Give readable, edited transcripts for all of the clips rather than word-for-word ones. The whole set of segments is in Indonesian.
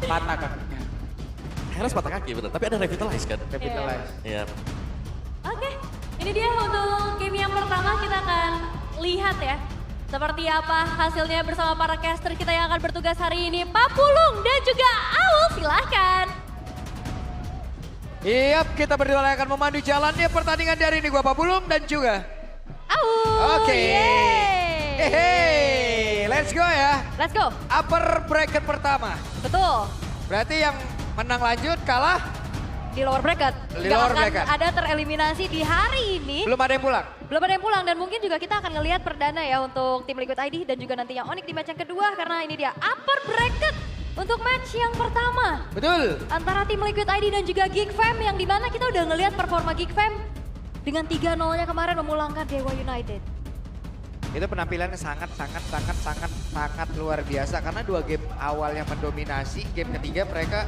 Patah kakinya. Heras patah kaki bener, tapi ada revitalize kan? Revitalize. Iya. Oke, ini dia untuk game yang pertama kita akan lihat ya. Seperti apa hasilnya bersama para caster kita yang akan bertugas hari ini. Pak Pulung dan juga Aul, silahkan. Yap, kita berdua akan memandu jalannya pertandingan dari ini. Gua Pak Pulung dan juga Aul, Oke. yeay. Hehe, let's go ya. Let's go, Upper bracket pertama. betul. Berarti yang menang lanjut kalah Di lower bracket. Di Nggak lower akan bracket. ada tereliminasi di hari ini. belum ada yang pulang. Belum ada yang pulang dan mungkin juga kita akan ngelihat perdana ya untuk tim Liquid ID dan juga nantinya Onyx di match yang kedua karena ini dia upper bracket untuk match yang pertama. Betul. Antara tim Liquid ID dan juga Geek Fam yang dimana kita udah ngelihat performa Geek Fam dengan 3-0-nya kemarin memulangkan Dewa United. Itu penampilannya sangat luar biasa karena 2 game awal yang mendominasi, game ketiga mereka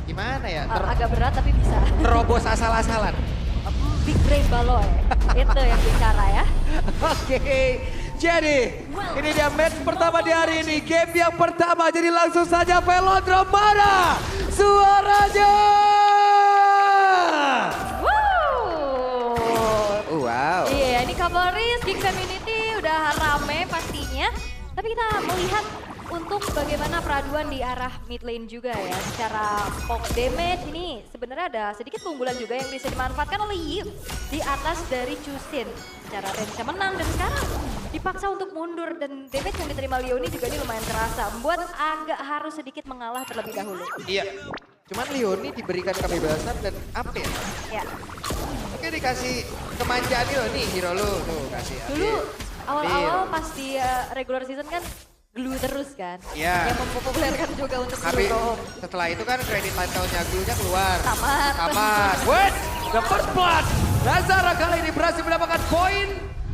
gimana ya? Agak berat tapi bisa. Terobos asal-asalan. Big brain baloy. Itu yang bicara ya. Oke, jadi ini dia match pertama di hari ini. Game yang pertama, jadi langsung saja Velodrome mana suaranya? Woo! Wow. Iya, ini Cavalry, Geek Community udah rame pastinya. Tapi kita melihat untuk bagaimana peraduan di arah mid lane juga ya. Secara poke damage ini sebenarnya ada sedikit keunggulan juga yang bisa dimanfaatkan oleh Yip di atas dari Chusin. Secara range menang dan sekarang dipaksa untuk mundur dan damage yang diterima Leoni juga ini lumayan kerasa. Membuat agak harus sedikit mengalah terlebih dahulu. Iya. Cuman Leoni diberikan kebebasan dan apa ya? Ya. Oke, dikasih kemanjaan nih hero lu. Tuh, kasih. Dulu awal-awal Ambil. pas di regular season kan glue terus kan. Iya. Yang mempopulerkan juga untuk Tapi glue. setelah itu kan kredit title-nya Glue-nya keluar. Tamat. Tamat. Wait, the first blood. Nazara kali ini berhasil mendapatkan poin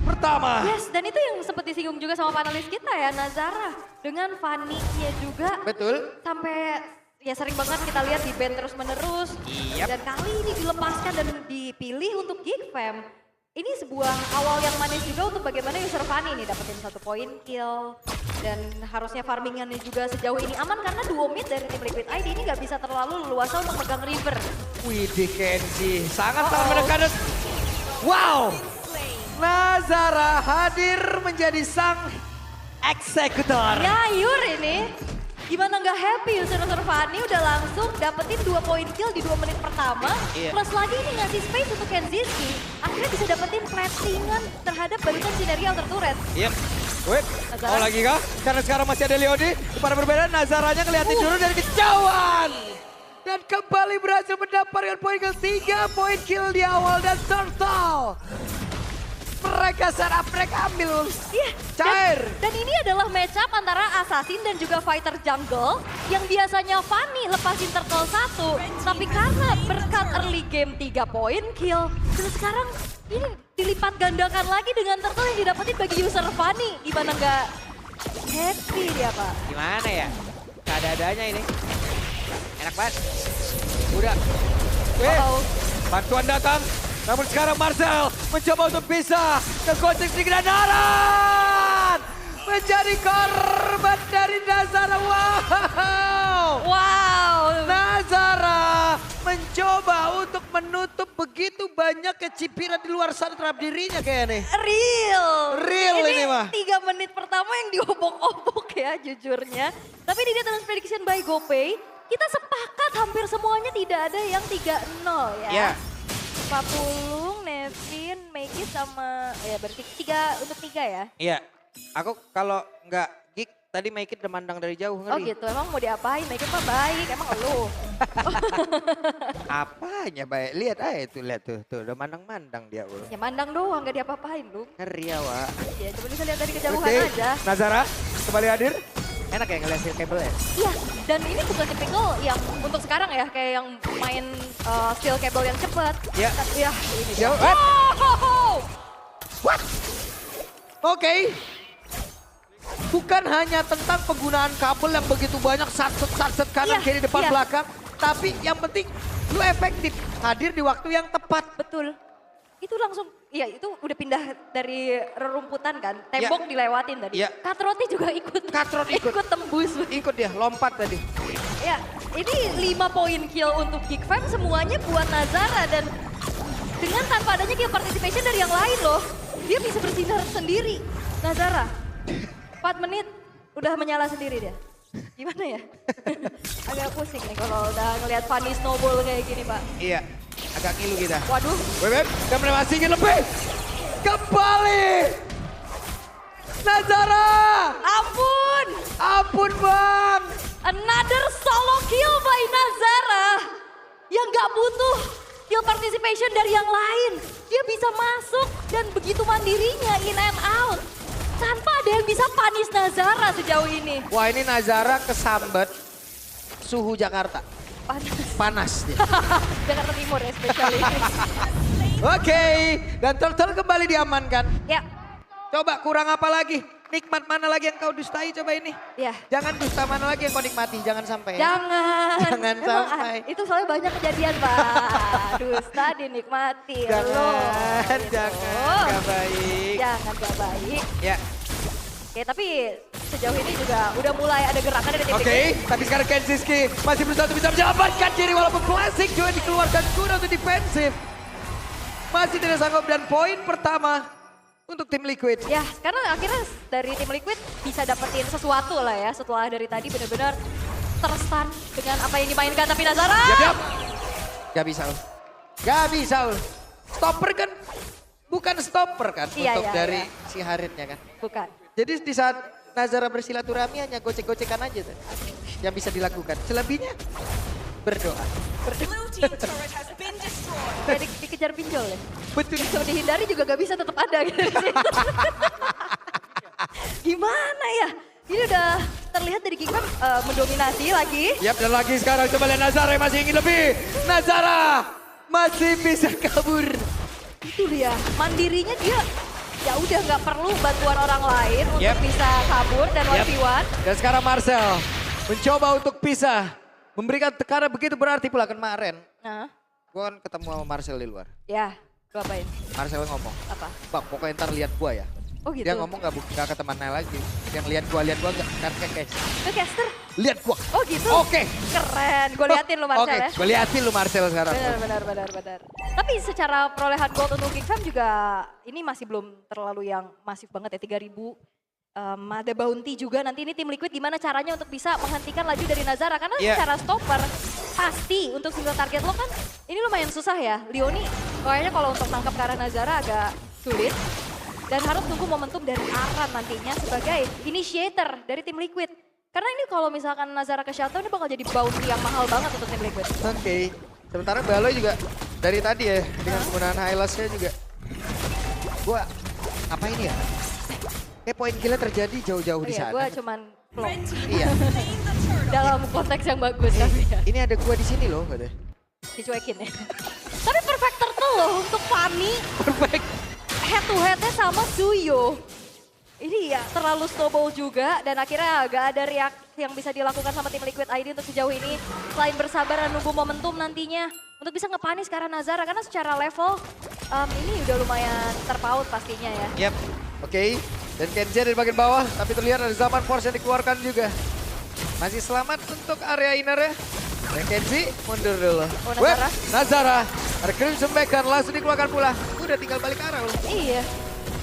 pertama. Yes, dan itu yang sempat disinggung juga sama panelis kita ya, Nazara. Dengan Fanny-nya juga. Betul. Sampai ya sering banget kita lihat di ban terus menerus. Yap. Dan kali ini dilepaskan dan dipilih untuk Geek Fam. Ini sebuah awal yang manis juga untuk bagaimana user Fanny nih dapetin 1 poin kill. Dan harusnya farmingannya juga sejauh ini aman karena duo mid dari tim Liquid ID ini nggak bisa terlalu leluasa untuk megang river. Widih Kenji, sangat menekan. Wow, Nazara hadir menjadi sang eksekutor. Ya Yur ini, gimana nggak happy user-user Fanny udah langsung dapetin 2 poin kill di 2 menit pertama. Iya. Plus lagi ini ngasih space untuk Kenziski. Akhirnya bisa dapetin platingan terhadap balikan Sineria Outer Turret. Iya. Wait, Nazara. mau lagi kah? Karena sekarang masih ada Leoni. Pada berbeda, Nazaranya ngeliatin dulu dari kejauhan. Dan kembali berhasil mendapatkan poin kill. 3 poin kill di awal dan Turtle. Mereka serap, mereka ambil. Iya, Cair. Dan ini adalah match up antara Assassin dan juga Fighter Jungle yang biasanya Fanny lepasin Turtle 1. Tapi karena berkat early game 3 poin kill, dan sekarang ini dilipat gandakan lagi dengan Turtle yang didapetin bagi user Fanny. Gimana nggak happy dia Pak? Gimana ya? Ada-adanya ini. Enak banget. Udah. Uh-oh. Bantuan datang. Namun sekarang Marcel mencoba untuk bisa terkocok sedikit dan Naran menjadi korban dari Nazara. Wow. Wow. Nazara mencoba untuk menutup begitu banyak kecipiran di luar sana terhadap dirinya kayaknya nih. Real ini mah. 3 menit pertama yang diobok-obok ya jujurnya. Tapi di Data Prediction by GoPay, kita sepakat hampir semuanya tidak ada yang 3-0 ya. Iya. Pak Pulung, Nevin, Megit sama ya berarti 3 untuk 3 ya. Iya. Aku kalau nggak geek tadi make it udah mandang dari jauh Oh ngeri. gitu, emang mau diapain? Megit mah baik, emang lu. Apanya baik? Lihat aja tuh, lihat tuh, udah mandang-mandang dia. Ya mandang doang, gak diapa-apain lu. Ngeri ya, Wak. Ya coba bisa lihat dari kejauhan Oke, aja. Nazara kembali hadir. Enak ya ngeliat steel cable ya? Iya, dan ini bukan tipikal yang untuk sekarang ya, kayak yang main steel cable yang cepat. Iya. Ya, ini dia. Jauh, What? Oke. Bukan hanya tentang penggunaan kabel yang begitu banyak satset kanan Iya, kiri depan iya. belakang. Tapi yang penting lu efektif hadir di waktu yang tepat. Betul. Itu langsung, iya itu udah pindah dari rerumputan kan, tembok dilewatin tadi. Iya. Katroti juga ikut. Katrot ikut. Ikut tembus. Ikut dia, lompat tadi. Ya, ini 5 poin kill untuk Geek Fam semuanya buat Nazara dan dengan tanpa adanya kill participation dari yang lain loh. Dia bisa bersinar sendiri. Nazara, 4 menit udah menyala sendiri dia. Gimana ya? Agak pusing nih kalau udah ngelihat Fanny snowball kayak gini Pak. Iya, agak ngilu kita. Waduh. Bebek, dan masih ingin lebih. Kembali. Nazara. Ampun. Ampun bang. Another solo kill by Nazara. Yang gak butuh kill participation dari yang lain. Dia bisa masuk dan begitu mandirinya in and out. Tanpa ada yang bisa panis Nazara sejauh ini. Wah ini Nazara kesambet suhu Jakarta. Panas. Panas dia. Jakarta Timur especially. Oke, dan Turtle kembali diamankan. Ya, Coba kurang apa lagi? Nikmat mana lagi yang kau dustai coba ini? ya. Jangan dusta mana lagi yang kau nikmati, jangan sampai. Ya. Jangan. Jangan Emang, sampai. itu soalnya banyak kejadian Pak. Dusta dinikmati. Jangan, Loh, jangan, gak baik. Jangan gak baik. Ya, Oke, tapi sejauh ini juga udah mulai ada gerakan dari tim oke. Tapi sekarang Kenziski masih berusaha untuk bisa menyelamatkan diri walaupun Classic juga dikeluarkan guna untuk defensif. Masih tidak sanggup dan poin pertama untuk tim Liquid. Ya, karena akhirnya dari tim Liquid bisa dapetin sesuatu lah ya. Setelah dari tadi benar-benar terstun dengan apa yang dimainkan. Tapi Nazara! Yap. Gak bisa. Gak bisa. Stopper kan bukan stopper kan Iya, untuk iya, dari iya. si Haritnya kan. Bukan. Jadi di saat Nazara bersilaturahmi hanya gocek-gocekan aja tuh yang bisa dilakukan. Selebihnya berdoa. Kayak dikejar pinjol ya. Betul. Coba dihindari juga gak bisa tetap ada gitu. Gimana ya? Ini udah terlihat dari Geek Fam mendominasi lagi. Yap, dan lagi sekarang coba lihat Nazara yang masih ingin lebih. Nazara masih bisa kabur. Itu dia, mandirinya dia ya udah nggak perlu bantuan orang lain untuk Yep. bisa kabur dan 1v1. Dan sekarang Marcel mencoba untuk pisah. Memberikan tekanan begitu berarti pula kemarin. Nah, Gue kan ketemu sama Marcel di luar. ya, lu apain? Marcel ngomong, Apa? Bang pokoknya ntar lihat gua ya. Oh gitu? Dia ngomong gak ke temannya lagi. Yang lihat gua gak kan kayak Lu caster? lihat gua. Oh gitu? Oke. Keren, gue liatin lu Marcel Oke, ya. gue liatin lu Marcel sekarang. Benar. Tapi secara perolehan gold untuk Geek Fam juga ini masih belum terlalu yang masif banget ya, 3.000. Ada bounty juga nanti ini tim Liquid gimana caranya untuk bisa menghentikan laju dari Nazara. Karena Yeah. secara stopper pasti untuk single target lo kan ini lumayan susah ya. Leoni kayaknya kalau untuk nangkap ke arah Nazara agak sulit. Dan harus tunggu momentum dari Aran nantinya sebagai initiator dari tim Liquid. Karena ini kalau misalkan Nazara ke shutdown ini bakal jadi bounty yang mahal banget untuk tim Liquid. Oke. Sementara Baloy juga dari tadi ya dengan penggunaan highlights-nya juga. Gua apa ini ya? Kayak poin killnya terjadi jauh-jauh di Iya, sana. gue cuman vlog. Iya. Dalam konteks yang bagus tapi ya. Ini ada gua di sini loh katanya. Dicuekin ya. Tapi perfect turtle loh untuk Fanny. Perfect. Head to headnya sama Suyo. Ini ya terlalu snowball juga dan akhirnya gak ada reaksi yang bisa dilakukan sama tim Liquid ID untuk sejauh ini. Selain bersabar dan nunggu momentum nantinya untuk bisa ngepanis ke arah Nazara. Karena secara level ini udah lumayan terpaut pastinya ya. Yap. Oke. Dan Kenji ada di bagian bawah tapi terlihat ada Zaman Force yang dikeluarkan juga. Masih selamat untuk area inner ya. Dan Kenji mundur dulu. Oh, Nazara. Nazara. Ada Crimson Beacon langsung dikeluarkan pula. Udah tinggal balik arah loh. Iya.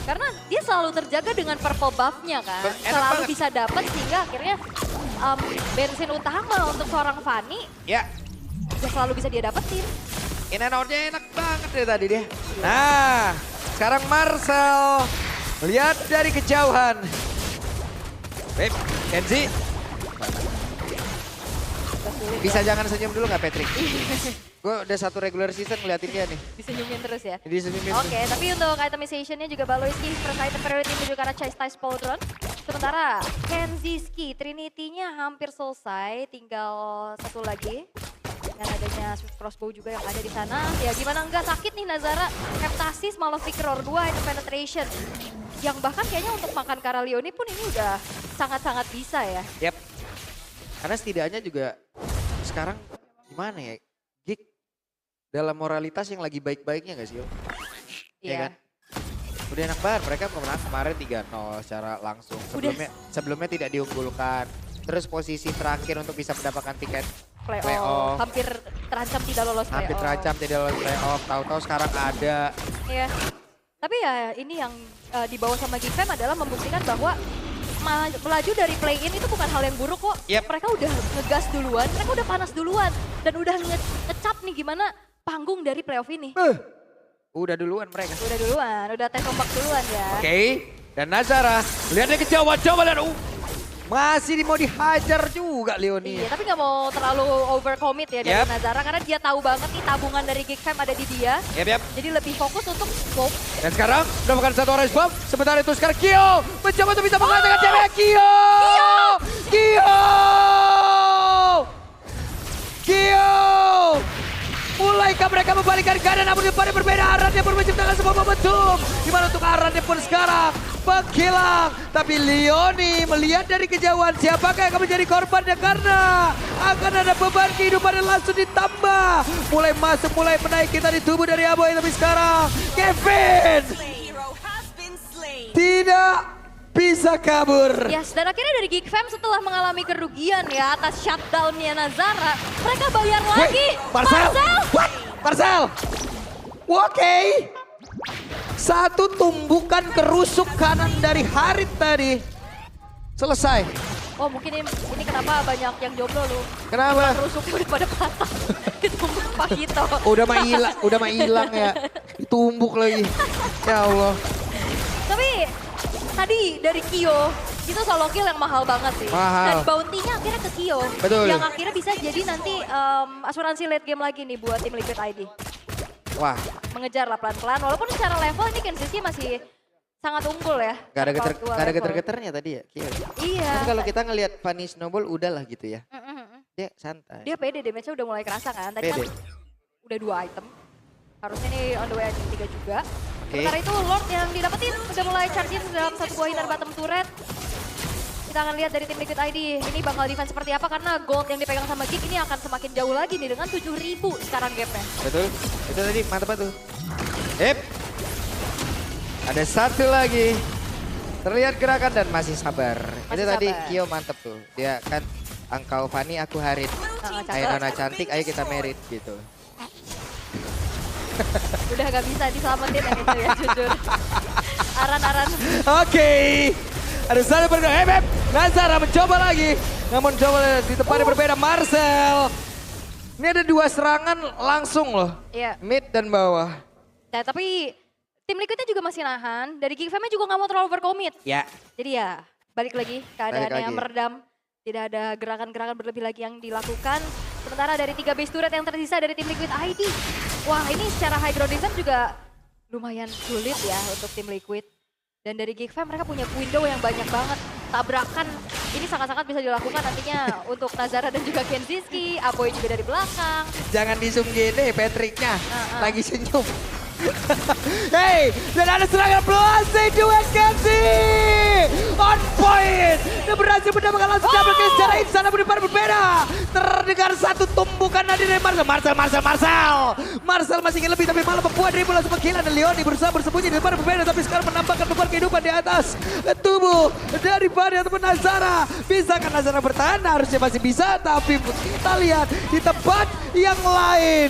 Karena dia selalu terjaga dengan purple buff-nya kan. Enak Selalu banget. bisa dapat sehingga akhirnya bensin utama untuk seorang Fanny Ya. ya selalu bisa dia dapetin. In and out-nya enak banget deh tadi dia. Nah, sekarang Marcel lihat dari kejauhan. Baik, Kenji. Agak sulit Bisa ya. jangan senyum dulu gak Patrick? Gue udah satu regular season ngeliatin dia nih. Disenyumin terus ya. Jadi senyumin. Oke, tapi untuk itemization-nya juga Baloyski first item priority menuju ke arah Chase Pauldron. Sementara Kenziski, Trinity-nya hampir selesai, tinggal satu lagi. Dengan adanya Swift Crossbow juga yang ada di sana. Ya gimana enggak sakit nih Nazara, Heptasis, Malefic Roar 2, item penetration. Yang bahkan kayaknya untuk makan Kara Leoni pun ini udah sangat-sangat bisa ya. Yap. Karena setidaknya juga sekarang gimana ya, Geek dalam moralitas yang lagi baik-baiknya gak sih? Yo? ya kan? Udah enak banget, mereka menang kemarin 3-0 secara langsung. Sebelumnya tidak diunggulkan. Terus posisi terakhir untuk bisa mendapatkan tiket playoff. Hampir terancam tidak lolos playoff. Hampir terancam tidak lolos playoff. Tahu-tahu sekarang ada. Iya. Tapi ya ini yang dibawa sama Geekfam adalah membuktikan bahwa melaju dari play-in itu bukan hal yang buruk kok. Yep. Mereka udah ngegas duluan, mereka udah panas duluan. Dan udah ngecap nih gimana panggung dari playoff ini. Udah duluan mereka. Udah duluan, udah tes ombak duluan ya. Oke, dan Nazara lihat dia kejauhan, coba lihat. Masih mau dihajar juga Leoni. Iya, tapi nggak mau terlalu overcommit ya dari Nazara karena dia tahu banget nih tabungan dari Geekfam ada di dia. Yep. Jadi lebih fokus untuk scope. Dan sekarang mendapatkan satu orange bomb. Sementara itu sekarang Kyo mencoba untuk bisa mengatakan cewek Kyo. Mulaikah mereka membalikkan keadaan namun di depannya berbeda. Arannya pun menciptakan sebuah momentum. Dimana untuk Arannya pun sekarang menghilang. Tapi Leoni melihat dari kejauhan siapakah yang akan menjadi korbannya karena akan ada beban kehidupan yang langsung ditambah. Mulai masuk, mulai menaiki tadi tubuh dari Aboy. Tapi sekarang Kevin tidak bisa kabur. Yes, dan akhirnya dari Geekfam setelah mengalami kerugian ya atas shutdown-nya Nazara, mereka bayar lagi. Marcel! Oke. Satu tumbukan kerusuk kanan dari Harit tadi. Selesai. Oh mungkin ini kenapa banyak yang jomblo lu. Kenapa? Kerusuknya udah pada patah. Ditumbuk Pak Hito. Udah mah hilang ya. Ditumbuk lagi. Ya Allah. Tapi tadi dari Kyo, itu solo kill yang mahal banget sih. Dan bounty-nya akhirnya ke Kyo. Betul. Yang akhirnya bisa jadi nanti asuransi late game lagi nih buat tim Liquid ID. Wah. Mengejar lah pelan-pelan, walaupun secara level ini Kenzie masih sangat unggul ya. Gak ada geter-geternya tadi ya Kyo. Iya. Tapi kalau kita ngelihat Fanny Snowball udahlah gitu ya. Dia santai. Dia pede, damage-nya udah mulai kerasa kan. Tadi kan udah 2 item. Harusnya nih on the way aja 3 juga. Sementara itu Lord yang didapetin udah mulai charge-in dalam satu buah inner bottom turret. Kita akan lihat dari tim Liquid ID ini bakal defense seperti apa karena gold yang dipegang sama Geek ini akan semakin jauh lagi nih dengan 7.000 sekarang gapnya. Betul, itu tadi mantap tuh. Ada satu lagi. Terlihat gerakan dan masih sabar. Itu tadi Kyo mantep tuh. Dia kan engkau Fanny aku Harit. Ayo Nona cantik, ayo kita merit gitu. Udah gak bisa diselamatin yang itu ya jujur. Aran. Oke. Ada satu bergerak. Nazara mencoba lagi. Namun coba di tempat yang berbeda. Marcel. Ini ada 2 serangan langsung loh. Iya. Mid dan bawah. Nah tapi tim Liquidnya juga masih nahan. Dari Geekfam juga gak mau terlalu overcommit. Ya. Jadi ya balik lagi keadaannya yang meredam. Tidak ada gerakan-gerakan berlebih lagi yang dilakukan. Sementara dari 3 base turret yang tersisa dari tim Liquid ID. Wah ini secara high ground defense juga lumayan sulit ya untuk tim Liquid. Dan dari Geekfam mereka punya window yang banyak banget. Tabrakan ini sangat-sangat bisa dilakukan nantinya untuk Nazara dan juga Kenziski. Aboy juga dari belakang. Jangan di zoom gini Patricknya. Lagi senyum. Hey, dan ada serangan Blase duet Kenzi. On point. Dia berhasil mendapatkan langsung double kill secara instan namun di depan berbeda. Terdengar satu tumbukan nadi dari Marcel. Marcel masih ingin lebih tapi malah membuat dribble langsung menghilang dan Leoni berusaha bersembunyi di depan berbeda tapi sekarang menambahkan beban kehidupan di atas tubuh dari Fanny ataupun Nazara. Bisakah Nazara bertahan? Harusnya masih bisa tapi kita lihat di tempat yang lain.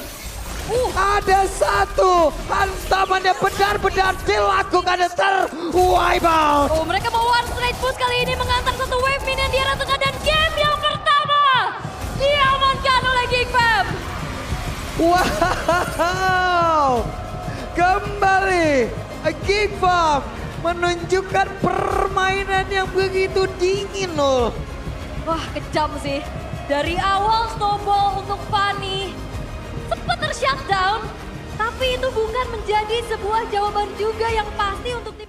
Ada satu hantaman yang benar-benar dilakukan dan terwipe out. Oh, mereka mau one straight push kali ini mengantar satu wave minion di arah tengah dan game yang pertama diamankan oleh Geekfam. Wow, kembali Geekfam menunjukkan permainan yang begitu dingin loh. Wah kejam sih. Dari awal snowball untuk Fanny. Sempat ter-shutdown, tapi itu bukan menjadi sebuah jawaban juga yang pasti untuk tim